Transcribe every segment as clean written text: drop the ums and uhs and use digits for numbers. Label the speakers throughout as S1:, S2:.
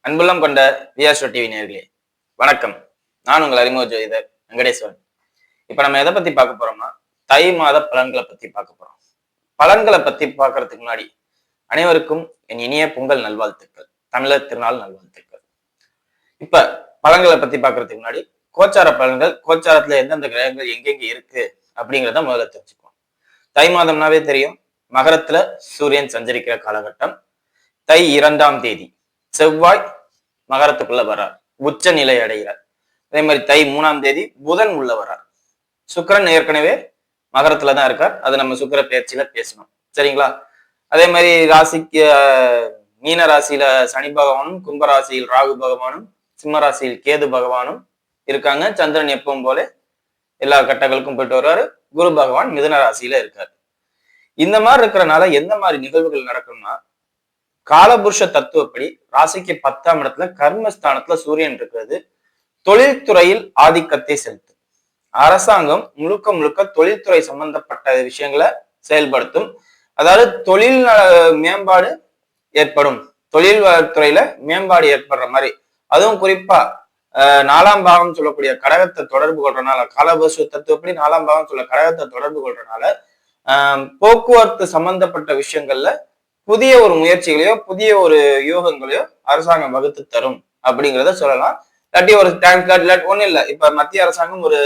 S1: அன்புள்ளம் கொண்ட விஆர்ஷோ டிவி நேயர்களே வணக்கம். நான் உங்கள் அறிமுக ஜோதிடர் வெங்கடேஸ்வரன். இப்ப நம்ம எதை பத்தி பார்க்க போறோம்னா தை மாத பலன்களை பத்தி பார்க்க போறோம். பலன்களை பத்தி பார்க்கறதுக்கு முன்னாடி அனைவருக்கும் என் இனிய பொங்கல் நல்வாழ்த்துக்கள், தமிழர் திருநாள் நல்வாழ்த்துக்கள். இப்ப பலன்களை பத்தி பார்க்கறதுக்கு முன்னாடி கோச்சார பலன்கள், கோச்சாரத்துல எந்தெந்த கிரகங்கள் எங்கெங்க இருக்கு அப்படிங்கிறத முதல்ல தெரிஞ்சுக்குவோம். தை மாதம்னாவே தெரியும், மகரத்துல சூரியன் சஞ்சரிக்கிற காலகட்டம். தை 2ஆம் தேதி செவ்வாய் மகரத்துக்குள்ள வர்றார், உச்ச நிலை அடைகிறார். அதே மாதிரி தை 3ஆம் தேதி புதன் உள்ள வர்றார். சுக்கிரன் ஏற்கனவே மகரத்துலதான் இருக்கார், அது நம்ம சுக்கிர பயிற்சியில பேசணும், சரிங்களா? அதே மாதிரி ராசிக்கு மீன ராசியில சனி பகவானும், கும்ப ராசியில் ராகு பகவானும், சிம்ம ராசியில் கேது பகவானும் இருக்காங்க. சந்திரன் எப்பவும் போல எல்லா கட்டங்களுக்கும் போயிட்டு வருவாரு. குரு பகவான் மிதுன ராசியில இருக்காரு. இந்த மாதிரி இருக்கிறனால எந்த மாதிரி நிகழ்வுகள் நடக்கும்னா, காலபுருஷ தத்துவப்படி ராசிக்கு 10ஆம் இடத்துல கர்மஸ்தானத்துல சூரியன் இருக்கிறது தொழில்துறையில் ஆதிக்கத்தை செலுத்தும். அரசாங்கம் முழுக்க முழுக்க தொழில்துறை சம்பந்தப்பட்ட விஷயங்களை செயல்படுத்தும். அதாவது தொழில் மேம்பாடு ஏற்படும், தொழில் துறையில மேம்பாடு ஏற்படுற மாதிரி. அதுவும் குறிப்பா 4ஆம் பாகம் சொல்லக்கூடிய கடகத்தை தொடர்பு கொள்றதுனால, காலபுருஷ தத்துவப்படி 4ஆம் பாகம் சொல்ல கடகத்தை தொடர்பு கொள்றதுனால போக்குவரத்து சம்பந்தப்பட்ட விஷயங்கள்ல புதிய ஒரு முயற்சிகளையோ புதிய ஒரு யோகங்களையோ அரசாங்கம் வகுத்து தரும் அப்படிங்கிறத சொல்லலாம். இல்லாட்டி ஒரு டேங்க் ஒன்றும் இல்லை, இப்ப மத்திய அரசாங்கம் ஒரு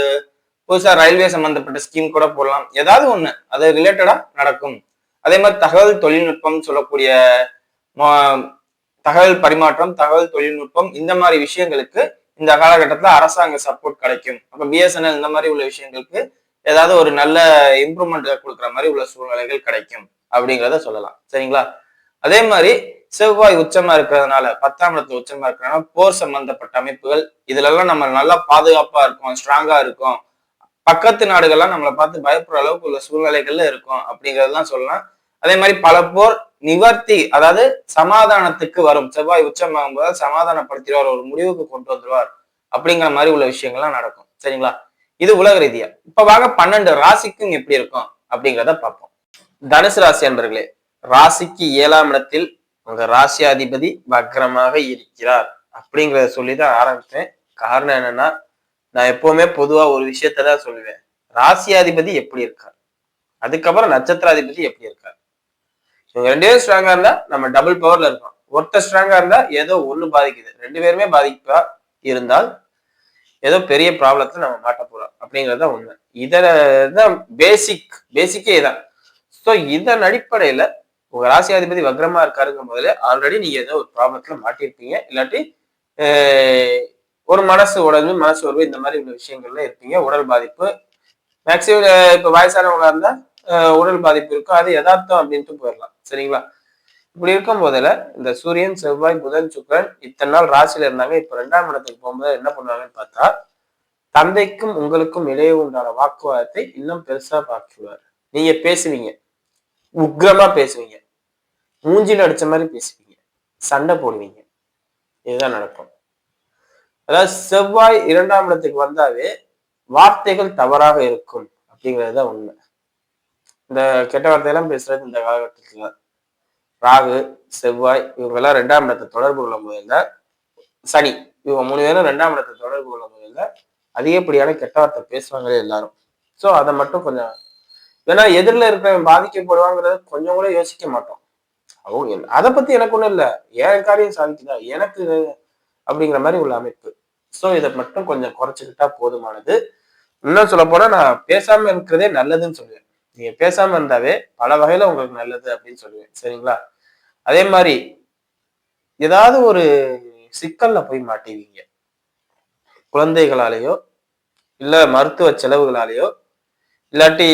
S1: புதுசா ரயில்வே சம்பந்தப்பட்ட ஸ்கீம் கூட போடலாம், ஏதாவது ஒண்ணு அது ரிலேட்டடா நடக்கும். அதே மாதிரி தகவல் தொழில்நுட்பம் சொல்லக்கூடிய தகவல் பரிமாற்றம், தகவல் தொழில்நுட்பம், இந்த மாதிரி விஷயங்களுக்கு இந்த காலகட்டத்துல அரசாங்க சப்போர்ட் கிடைக்கும். அப்ப பிஎஸ்என்எல் இந்த மாதிரி உள்ள விஷயங்களுக்கு ஏதாவது ஒரு நல்ல இம்ப்ரூவ்மெண்ட் கொடுக்குற மாதிரி உள்ள சூழ்நிலைகள் கிடைக்கும் அப்படிங்கிறத சொல்லலாம், சரிங்களா? அதே மாதிரி செவ்வாய் உச்சமா இருக்கிறதுனால, 10ஆம் இடத்துல உச்சமா இருக்கிறதுனால போர் சம்பந்தப்பட்ட அமைப்புகள் இதுல எல்லாம் நம்ம நல்லா பாதுகாப்பா இருக்கும், ஸ்ட்ராங்கா இருக்கும். பக்கத்து நாடுகள்லாம் நம்மளை பார்த்து பயப்படுற அளவுக்கு உள்ள சூழ்நிலைகள்ல இருக்கும் அப்படிங்கிறதெல்லாம் சொல்லலாம். அதே மாதிரி பல போர் நிவர்த்தி, அதாவது சமாதானத்துக்கு வரும். செவ்வாய் உச்சமாகும் போது சமாதானப்படுத்திடுவார், ஒரு முடிவுக்கு கொண்டு வந்துருவார் அப்படிங்கிற மாதிரி உள்ள விஷயங்கள்லாம் நடக்கும், சரிங்களா? இது உலக ரீதியா. இப்ப வாங்க 12 ராசிக்கும் எப்படி இருக்கும் அப்படிங்கிறத பார்ப்போம். தனுசு ராசி அன்பர்களே, ராசிக்கு 7ஆம் இடத்தில் உங்க ராசியாதிபதி வக்ரமாக இருக்கிறார் அப்படிங்கிறத சொல்லிதான் ஆரம்பிச்சேன். காரணம் என்னன்னா, நான் எப்பவுமே பொதுவா ஒரு விஷயத்தான் சொல்லுவேன், ராசியாதிபதி எப்படி இருக்கார், அதுக்கப்புறம் நட்சத்திராதிபதி எப்படி இருக்கார். இவங்க 2 பேரும் ஸ்ட்ராங்கா இருந்தா நம்ம டபுள் பவர்ல இருக்கோம். ஒருத்தர் ஸ்ட்ராங்கா இருந்தா ஏதோ ஒண்ணு பாதிக்குது, 2 பேருமே பாதிப்பா இருந்தால் ஏதோ பெரிய ப்ராப்ளத்துல நம்ம மாட்ட போறோம் அப்படிங்கறத உண்மை. இததான் பேசிக்கே இதான். ஸோ இதன் அடிப்படையில உங்க ராசியாதிபதி வக்ரமா இருக்காருங்க முதல்ல ஆல்ரெடி நீங்க ஏதோ ஒரு ப்ராப்ளத்துல மாட்டிருப்பீங்க, இல்லாட்டி ஒரு மனசு உடம்பு, மனசு உறவு, இந்த மாதிரி உள்ள விஷயங்கள்ல இருப்பீங்க. உடல் பாதிப்பு மேக்சிமம் இப்ப வயசானவங்களா இருந்தா உடல் பாதிப்பு இருக்கும், அது யதார்த்தம் அப்படின்ட்டு போயிடலாம், சரிங்களா? இப்படி இருக்கும் போதுல இந்த சூரியன், செவ்வாய், புதன், சுக்கரன் இத்தனை நாள் ராசியில இருந்தாங்க. இப்ப 2ஆம் இடத்துக்கு போகும்போது என்ன பண்ணுவாங்கன்னு பார்த்தா, தந்தைக்கும் உங்களுக்கும் இடையே உண்டான வாக்குவாதத்தை இன்னும் பெருசா பார்த்துருவாரு. நீங்க பேசுவீங்க, உக்ரமா பேசுவீங்க, மூஞ்சில அடிச்ச மாதிரி பேசுவீங்க, சண்டை போடுவீங்க, இதுதான் நடக்கும். அதாவது செவ்வாய் 2ஆம் இடத்துக்கு வந்தாவே வார்த்தைகள் தவறாக இருக்கும் அப்படிங்கிறதுதான் உண்மை. இந்த கெட்ட வார்த்தையெல்லாம் பேசுறது இந்த காலகட்டத்துல ராகு, செவ்வாய் இவங்க எல்லாம் 2ஆம் இடத்தை தொடர்பு கொள்ளும் போது, சனி இவங்க 3 பேரும் 2ஆம் இடத்தை தொடர்பு கொள்ளும் போது அதிகப்படியான கெட்ட வார்த்தை பேசுவாங்களே எல்லாரும். சோ அதை மட்டும் கொஞ்சம், ஏன்னா எதிரில இருக்கிறவன் பாதிக்கப்படுவாங்கிறத கொஞ்சம் கூட யோசிக்க மாட்டோம். அவங்க அதை பத்தி எனக்கு ஒண்ணும் இல்லை, என் காரியம் சாதிக்குதா எனக்கு அப்படிங்கிற மாதிரி உள்ள அமைப்பு. சோ இதை மட்டும் கொஞ்சம் குறைச்சுக்கிட்டா போதுமானது. இன்னும் சொல்ல போனா நான் பேசாம இருக்கிறதே நல்லதுன்னு சொல்லுவேன். நீங்க பேசாம இருந்தாவே பல வகையில உங்களுக்கு நல்லது அப்படின்னு சொல்லுவேன், சரிங்களா? அதே மாதிரி ஏதாவது ஒரு சிக்கல்ல போய் மாட்டீங்க, குழந்தைகளாலேயோ இல்ல மருத்துவ செலவுகளாலேயோ இல்லாட்டி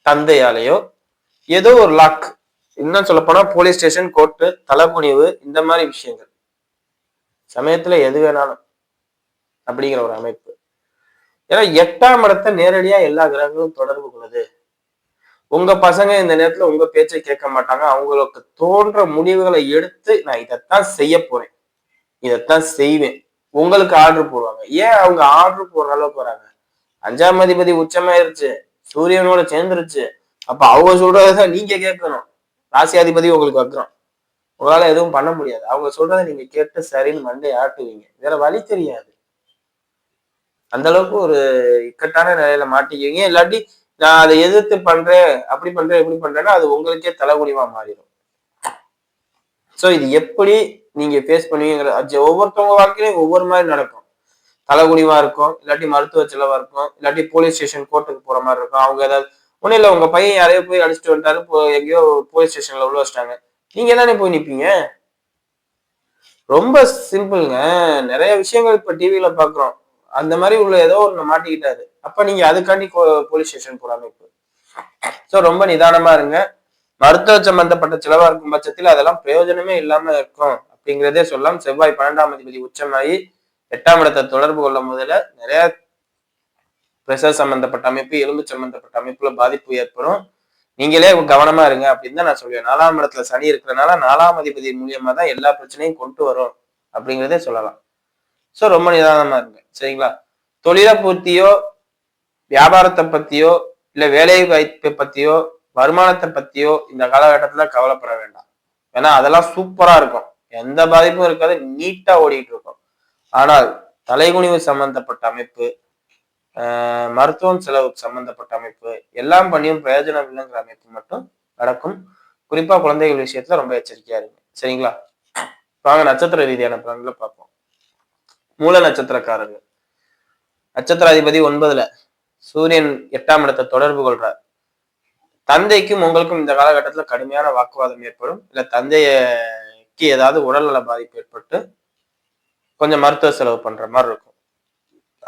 S1: தந்தையாலேயோ ஏதோ ஒரு லாக், இன்னும் சொல்ல போனா போலீஸ் ஸ்டேஷன், கோர்ட்டு, தலைக்குனிவு, இந்த மாதிரி விஷயங்கள் சமயத்துல எது வேணாலும் அப்படிங்கிற ஒரு அமைப்பு. ஏன்னா 8ஆம் இடத்தை நேரடியா எல்லா கிரகங்களும் தொடர்பு கொள்ளுது. உங்க பசங்க இந்த நேரத்துல உங்க பேச்சை கேட்க மாட்டாங்க, அவங்களுக்கு தோன்ற முடிவுகளை எடுத்து நான் இதைத்தான் செய்ய போறேன், இதைத்தான் செய்வேன், உங்களுக்கு ஆர்டர் போடுவாங்க. ஏன் அவங்க ஆர்டர் போடுற அளவுக்கு வராங்க? 5ஆம் அதிபதி உச்சமாயிருச்சு, சூரியனோட சேர்ந்துருச்சு, அப்ப அவங்க சொல்றதுதான் நீங்க கேட்கணும். ராசியாதிபதி உங்களுக்கு வக்ரம்,
S2: உங்களால எதுவும் பண்ண முடியாது. அவங்க சொல்றதை நீங்க கேட்டு சரின்னு மண்டை ஆட்டுவீங்க. வேற வழி தெரியாது. அந்த அளவுக்கு ஒரு இக்கட்டான நிலையில மாட்டிக்குவீங்க. இல்லாட்டி நான் அதை எதிர்த்து பண்றேன், அப்படி பண்றேன், இப்படி பண்றேன்னா அது உங்களுக்கே தலைகுனிவா மாறிடும். சோ இது எப்படி நீங்க ஃபேஸ் பண்ணுவீங்கிற ஒவ்வொருத்தவங்க வாழ்க்கையிலும் ஒவ்வொரு மாதிரி நடக்கும். தலைகுனிவா இருக்கும், இல்லாட்டி மருத்துவ செலவா இருக்கும், இல்லாட்டி போலீஸ் ஸ்டேஷன் கோர்ட்டுக்கு போற மாதிரி இருக்கும். அவங்க ஏதாவது ஒண்ணும் இல்ல, உங்க பையன் யாரையோ போய் அடிச்சுட்டு வந்துட்டாரு, எங்கேயோ போலீஸ் ஸ்டேஷன்ல உள்ள வச்சிட்டாங்க. நீங்க தானே போய் நிப்பீங்க? ரொம்ப சிம்பிள்ங்க. நிறைய விஷயங்கள் இப்ப டிவில பாக்குறோம். அந்த மாதிரி உள்ள ஏதோ ஒண்ணு மாட்டிக்கிட்டாரு. அப்ப நீங்க அதுக்காண்டி போலீஸ் ஸ்டேஷன் போற அமைப்பு. சோ ரொம்ப நிதானமா இருங்க. மருத்துவ சம்பந்தப்பட்ட செலவா இருக்கும் பட்சத்தில் அதெல்லாம் பிரயோஜனமே இல்லாம இருக்கும் அப்படிங்கிறதே சொல்லலாம். செவ்வாய் 12ஆம் அதிபதி உச்சமாயி 8ஆம் இடத்தை தொடர்பு கொள்ளும் முதல்ல நிறைய பிரஷர் சம்பந்தப்பட்ட அமைப்பு, எலும்பு சம்பந்தப்பட்ட அமைப்புல பாதிப்பு ஏற்படும். நீங்களே கவனமா இருங்க அப்படின்னு தான் நான் சொல்லுவேன். 4ஆம் இடத்துல சனி இருக்கிறதுனால 4ஆம் அதிபதி மூலியமா தான் எல்லா பிரச்சனையும் கொண்டு வரும் அப்படிங்கிறதே சொல்லலாம். சோ ரொம்ப நிதானமா இருங்க. சரிங்களா? தொழிலை பூர்த்தியோ, வியாபாரத்தை பத்தியோ, இல்ல வேலை வாய்ப்பை பத்தியோ, வருமானத்தை பத்தியோ இந்த காலகட்டத்துல கவலைப்பட வேண்டாம். ஏன்னா அதெல்லாம் சூப்பரா இருக்கும். எந்த பாதிப்பும் இருக்காது, நீட்டா ஓடிட்டு இருக்கும். ஆனால் தலைகுனிவு சம்பந்தப்பட்ட அமைப்பு, மருத்துவம் செலவு சம்பந்தப்பட்ட அமைப்பு, எல்லாம் பண்ணியும் பிரயோஜனம் இல்லைங்கிற அமைப்பு மட்டும் நடக்கும். குறிப்பா குழந்தைகள் விஷயத்துல ரொம்ப எச்சரிக்கையா இருங்க. சரிங்களா? வாங்க நட்சத்திர ரீதியான பலன்களை பார்ப்போம். மூல நட்சத்திரக்காரர்கள். நட்சத்திர அதிபதி 9ல, சூரியன் 8ஆம் இடத்தை தொடர்பு கொள்றார். தந்தைக்கும் உங்களுக்கும் இந்த காலகட்டத்துல கடுமையான வாக்குவாதம் ஏற்படும். இல்ல தந்தைக்கு ஏதாவது உடல்நல பாதிப்பு ஏற்பட்டு கொஞ்சம் மருத்துவ செலவு பண்ற மாதிரி இருக்கும்.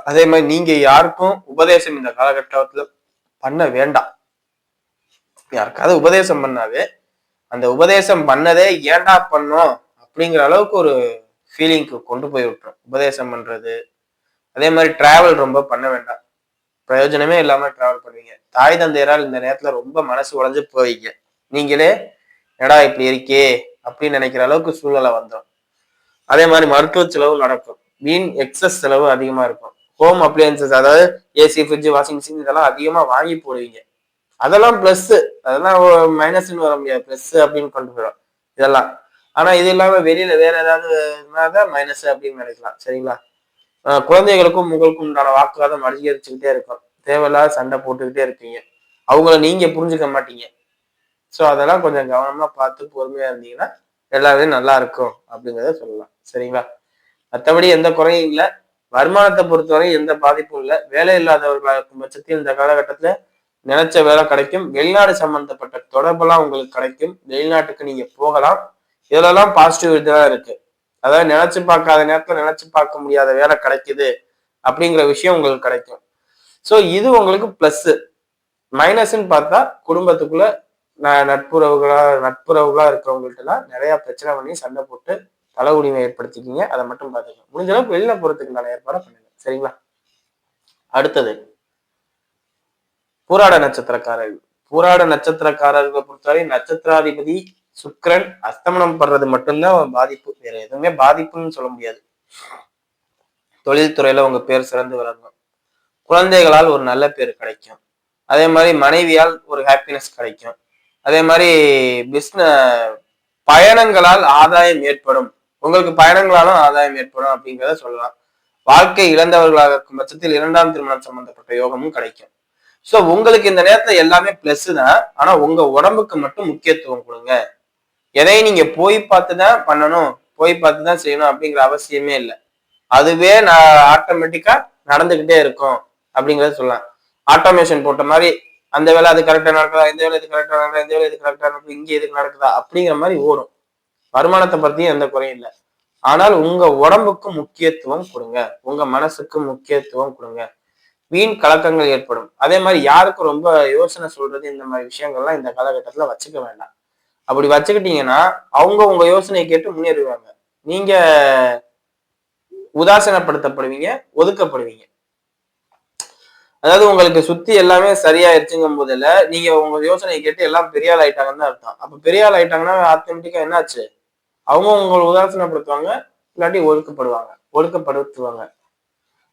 S2: அதே மாதிரி நீங்க யாருக்கும் உபதேசம் இந்த காலகட்டத்துல பண்ண வேண்டாம். யாருக்காவது உபதேசம் பண்ணாவே அந்த உபதேசம் பண்ணதே ஏன்டா பண்ணோம் அப்படிங்கிற அளவுக்கு ஒரு ஃபீலிங்க்கு கொண்டு போய் விட்டுரும் உபதேசம் பண்றது. அதே மாதிரி டிராவல் ரொம்ப பண்ண வேண்டாம். பிரயோஜனமே இல்லாம டிராவல் பண்ணுவீங்க. தாய் தந்தையரால் இந்த நேரத்துல ரொம்ப மனசு உடைஞ்சு போவீங்க. நீங்களே எடா இப்படி இருக்கே அப்படின்னு நினைக்கிற அளவுக்கு சூழ்நிலை வந்துடும். அதே மாதிரி மருத்துவ செலவு நடக்கும். வீண் எக்ஸஸ் செலவு அதிகமா இருக்கும். ஹோம் அப்ளையன்சஸ், அதாவது ஏசி, ஃப்ரிட்ஜ், வாஷிங் மிஷின் இதெல்லாம் அதிகமா வாங்கி போடுவீங்க. அதெல்லாம் பிளஸ், அதெல்லாம் மைனஸ்ன்னு வர முடியாது, பிளஸ் அப்படின்னு கொண்டு போயிடும் இதெல்லாம். ஆனா இது இல்லாம வெளியில வேற ஏதாவது மைனஸ் அப்படின்னு நினைக்கலாம். சரிங்களா? குழந்தைகளுக்கும் உங்களுக்கும் உண்டான வாக்குவாதம் அதிகரிச்சுக்கிட்டே இருக்கும். தேவையில்லாத சண்டை போட்டுக்கிட்டே இருப்பீங்க. அவங்கள நீங்க புரிஞ்சுக்க மாட்டீங்க. ஸோ அதெல்லாம் கொஞ்சம் கவனமா பார்த்து பொறுமையா இருந்தீங்கன்னா எல்லாமே நல்லா இருக்கும் அப்படிங்கிறத சொல்லலாம். சரிங்களா? மற்றபடி எந்த குறையும் இல்லை. வருமானத்தை பொறுத்தவரை எந்த பாதிப்பும் இல்லை. வேலை இல்லாதவர்களாக இருக்கும் பட்சத்தில் இந்த காலகட்டத்துல நினைச்ச வேலை கிடைக்கும். வெளிநாடு சம்பந்தப்பட்ட தொடர்பெல்லாம் உங்களுக்கு கிடைக்கும். வெளிநாட்டுக்கு நீங்க போகலாம். இதெல்லாம் பாசிட்டிவ் இதுதான் இருக்கு. அதாவது நினைச்சு பார்க்காத நேரத்துல நினைச்சு பார்க்க முடியாத வேலை கிடைக்குது அப்படிங்கிற விஷயம் உங்களுக்கு கிடைக்கும். ஸோ இது உங்களுக்கு பிளஸ். மைனஸ்ன்னு பார்த்தா குடும்பத்துக்குள்ள நட்புறவுகளா இருக்கிறவங்கள்ட்ட எல்லாம் நிறைய பிரச்சனை பண்ணி சண்டை போட்டு தலை உரிமை ஏற்படுத்திக்கிங்க. அதை மட்டும் பார்த்துக்கோங்க. முடிஞ்ச அளவுக்கு வெளியில போறதுக்கு நான் ஏற்பாடு பண்ணுங்க. சரிங்களா? அடுத்தது பூராட நட்சத்திரக்காரர்கள். பூராட நட்சத்திரக்காரர்களை பொறுத்தவரை நட்சத்திராதிபதி சுக்கிரன் அஸ்தமனம் படுறது மட்டும்தான் பாதிப்பு. வேற எதுவுமே பாதிப்புன்னு சொல்ல முடியாது. தொழில்துறையில உங்க பேர் சிறந்து விளங்கும். குழந்தைகளால் ஒரு நல்ல பேர் கிடைக்கும். அதே மாதிரி மனைவியால் ஒரு ஹாப்பினஸ் கிடைக்கும். அதே மாதிரி பயணங்களால் ஆதாயம் ஏற்படும். உங்களுக்கு பயணங்களாலும் ஆதாயம் ஏற்படும் அப்படிங்கிறத சொல்லலாம். வாழ்க்கை இழந்தவர்களாக இருக்கும் பட்சத்தில் 2ஆம் திருமணம் சம்பந்தப்பட்ட யோகமும் கிடைக்கும். சோ உங்களுக்கு இந்த நேரத்துல எல்லாமே பிளஸ் தான். ஆனா உங்க உடம்புக்கு மட்டும் முக்கியத்துவம் கொடுங்க. எதையும் நீங்க போய் பார்த்துதான் பண்ணணும், போய் பார்த்துதான் செய்யணும் அப்படிங்கிற அவசியமே இல்லை. அதுவே நான் ஆட்டோமேட்டிக்கா நடந்துகிட்டே இருக்கும் அப்படிங்கறத சொல்லலாம். ஆட்டோமேஷன் போட்ட மாதிரி அந்த வேலை அது கரெக்டா நடக்குதா, இந்த வேலை இது கரெக்டா நடக்குதா, இந்த வேலை இது கரெக்டா நடக்குது, இங்க எதுக்கு நடக்குதா அப்படிங்கிற மாதிரி ஓடும். வருமானத்தை பத்தியும் எந்த குறையும் இல்லை. ஆனால் உங்க உடம்புக்கு முக்கியத்துவம் கொடுங்க. உங்க மனசுக்கு முக்கியத்துவம் கொடுங்க. வீண் கலக்கங்கள் ஏற்படும். அதே மாதிரி யாருக்கும் ரொம்ப யோசனை சொல்றது இந்த மாதிரி விஷயங்கள்லாம் இந்த காலகட்டத்துல வச்சுக்க வேண்டாம். அப்படி வச்சுக்கிட்டீங்கன்னா அவங்க உங்க யோசனையை கேட்டு முன்னேறுவாங்க. நீங்க உதாசீனப்படுத்தப்படுவீங்க, ஒதுக்கப்படுவீங்க. அதாவது உங்களுக்கு சுத்தி எல்லாமே சரியாயிருச்சுங்கும் போதுல நீங்க உங்க யோசனையை கேட்டு எல்லாம் பெரிய ஆள் ஆயிட்டாங்கன்னு தான் அர்த்தம். அப்ப பெரிய ஆள் ஆயிட்டாங்கன்னா ஆட்டோமேட்டிக்கா என்னாச்சு? அவங்க உங்களை உதாசீனப்படுத்துவாங்க, இல்லாட்டி ஒடுக்கப்படுத்துவாங்க.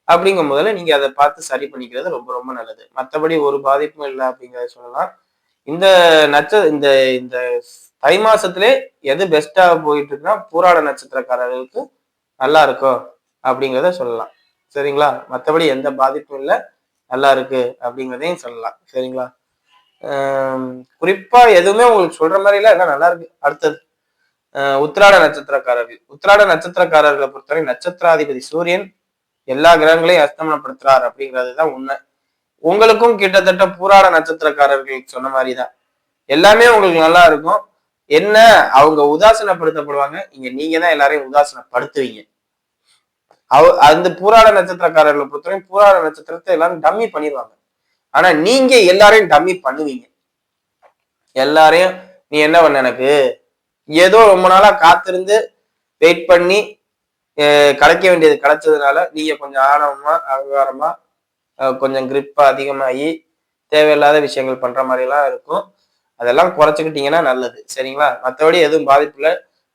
S2: அப்படிங்கும் போதுல நீங்க அதை பார்த்து சரி பண்ணிக்கிறது ரொம்ப ரொம்ப நல்லது. மற்றபடி ஒரு பாதிப்பும் இல்லை அப்படிங்கிறத சொல்லலாம். இந்த இந்த இந்த தை மாசத்திலே எது பெஸ்டா போயிட்டு இருக்குன்னா பூராட நட்சத்திரக்காரர்களுக்கு நல்லா இருக்கும் அப்படிங்கிறத சொல்லலாம். சரிங்களா? மற்றபடி எந்த பாதிப்பும் இல்லை, நல்லா இருக்கு அப்படிங்கிறதையும் சொல்லலாம். சரிங்களா? குறிப்பா எதுவுமே உங்களுக்கு சொல்ற மாதிரி எல்லாம் நல்லா இருக்கு. அடுத்தது உத்திராட நட்சத்திரக்காரர்கள். உத்திராட நட்சத்திரக்காரர்களை பொறுத்தவரை நட்சத்திராதிபதி சூரியன் எல்லா கிரகங்களையும் அஸ்தமனப்படுத்துறார் அப்படிங்கிறதுதான் உண்மை. உங்களுக்கும் கிட்டத்தட்ட பூராட நட்சத்திரக்காரர்கள் சொன்ன மாதிரிதான் எல்லாமே உங்களுக்கு நல்லா இருக்கும். என்ன அவங்க உதாசீனப்படுத்தப்படுவாங்க, நீங்க தான் எல்லாரையும் உதாசீனப்படுத்துவீங்க. அந்த பூராட நட்சத்திரக்காரர்களை பொறுத்தவரை பூராட நட்சத்திரத்தை எல்லாரும் டம்மி பண்ணிடுவாங்க. ஆனா நீங்க எல்லாரையும் டம்மி பண்ணுவீங்க. எல்லாரையும் நீ என்ன பண்ண, எனக்கு ஏதோ ரொம்ப நாளா காத்திருந்து வெயிட் பண்ணி கிடைக்க வேண்டியது கிடைச்சதுனால நீங்க கொஞ்சம் ஆணவமா அகங்காரமா கொஞ்சம் கிரிப்பா அதிகமாகி தேவையில்லாத விஷயங்கள் பண்ற மாதிரி எல்லாம் இருக்கும். அதெல்லாம் குறைச்சிக்கிட்டீங்கன்னா நல்லது. சரிங்களா? மற்றபடி எதுவும் பாதிப்பு இல்லை.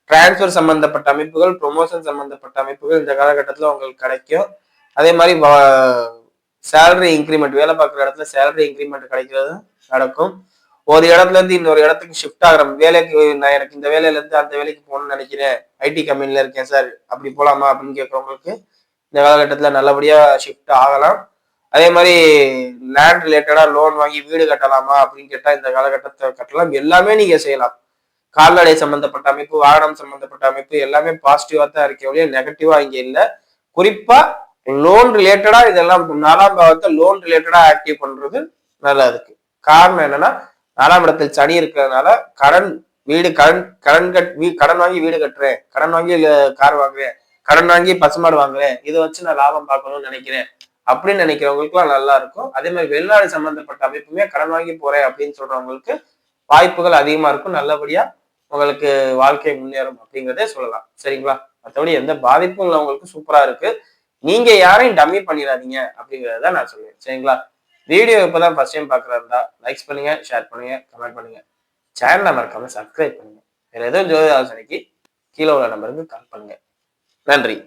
S2: டிரான்ஸ்பர் சம்பந்தப்பட்ட அமைப்புகள், ப்ரொமோஷன் சம்பந்தப்பட்ட அமைப்புகள் இந்த காலகட்டத்தில் உங்களுக்கு கிடைக்கும். அதே மாதிரி சேலரி இன்க்ரிமெண்ட், வேலை பார்க்குற இடத்துல சேலரி இன்க்ரிமெண்ட் கிடைக்கிறது நடக்கும். ஒரு இடத்துல இருந்து இன்னொரு இடத்துக்கு ஷிஃப்ட் ஆகிற வேலைக்கு, நான் எனக்கு இந்த வேலையில இருந்து அந்த வேலைக்கு போகணும்னு நினைக்கிறேன், ஐடி கம்பெனில இருக்கேன் சார், அப்படி போலாமா அப்படின்னு கேட்கறவங்களுக்கு இந்த காலகட்டத்துல நல்லபடியா ஷிஃப்ட் ஆகலாம். அதே மாதிரி லேண்ட் ரிலேட்டடா லோன் வாங்கி வீடு கட்டலாமா அப்படின்னு கேட்டா இந்த காலகட்டத்தை கட்டலாம். எல்லாமே நீங்க செய்யலாம். கால்நடை சம்பந்தப்பட்ட அமைப்பு, வாகனம் சம்பந்தப்பட்ட அமைப்பு எல்லாமே பாசிட்டிவா தான் இருக்க ஒழிய நெகட்டிவா இங்க இல்லை. குறிப்பா லோன் ரிலேட்டடா இதெல்லாம் 4ஆம் பாவத்தை லோன் ரிலேட்டடா ஆக்டிவ் பண்றது நல்லா இருக்கு. காரணம் என்னன்னா 4ஆம் இடத்தில் சனி இருக்கிறதுனால கடன், வீடு கடன் வாங்கி வீடு கட்டுறேன், கடன் வாங்கி கார் வாங்குறேன், கடன் வாங்கி பசுமாடு வாங்குறேன், இதை வச்சு நான் லாபம் பார்க்கணும்னு நினைக்கிறேன் அப்படின்னு நினைக்கிறவங்களுக்கு எல்லாம் நல்லா இருக்கும். அதே மாதிரி வெளிநாடு சம்பந்தப்பட்ட அமைப்புமே கடன் வாங்கி போறேன் அப்படின்னு சொல்றவங்களுக்கு வாய்ப்புகள் அதிகமா இருக்கும். நல்லபடியா உங்களுக்கு வாழ்க்கை முன்னேறும் அப்படிங்கிறதே சொல்லலாம். சரிங்களா? மற்றபடி எந்த பாதிப்பும் இல்லை, உங்களுக்கு சூப்பரா இருக்கு. நீங்க யாரையும் டம்மி பண்ணிடாதீங்க அப்படிங்கிறத நான் சொல்லுவேன். சரிங்களா? வீடியோ இப்பதான் ஃபர்ஸ்ட் டைம் பாக்குறதா லைக்ஸ் பண்ணுங்க, ஷேர் பண்ணுங்க, கமெண்ட் பண்ணுங்க. சேனலை மறக்காம சப்ஸ்கிரைப் பண்ணுங்க. வேற எதுவும் ஜோதிட ஆலோசனைக்கு கீழே உள்ள நம்பருக்கு கால் பண்ணுங்க. நன்றி.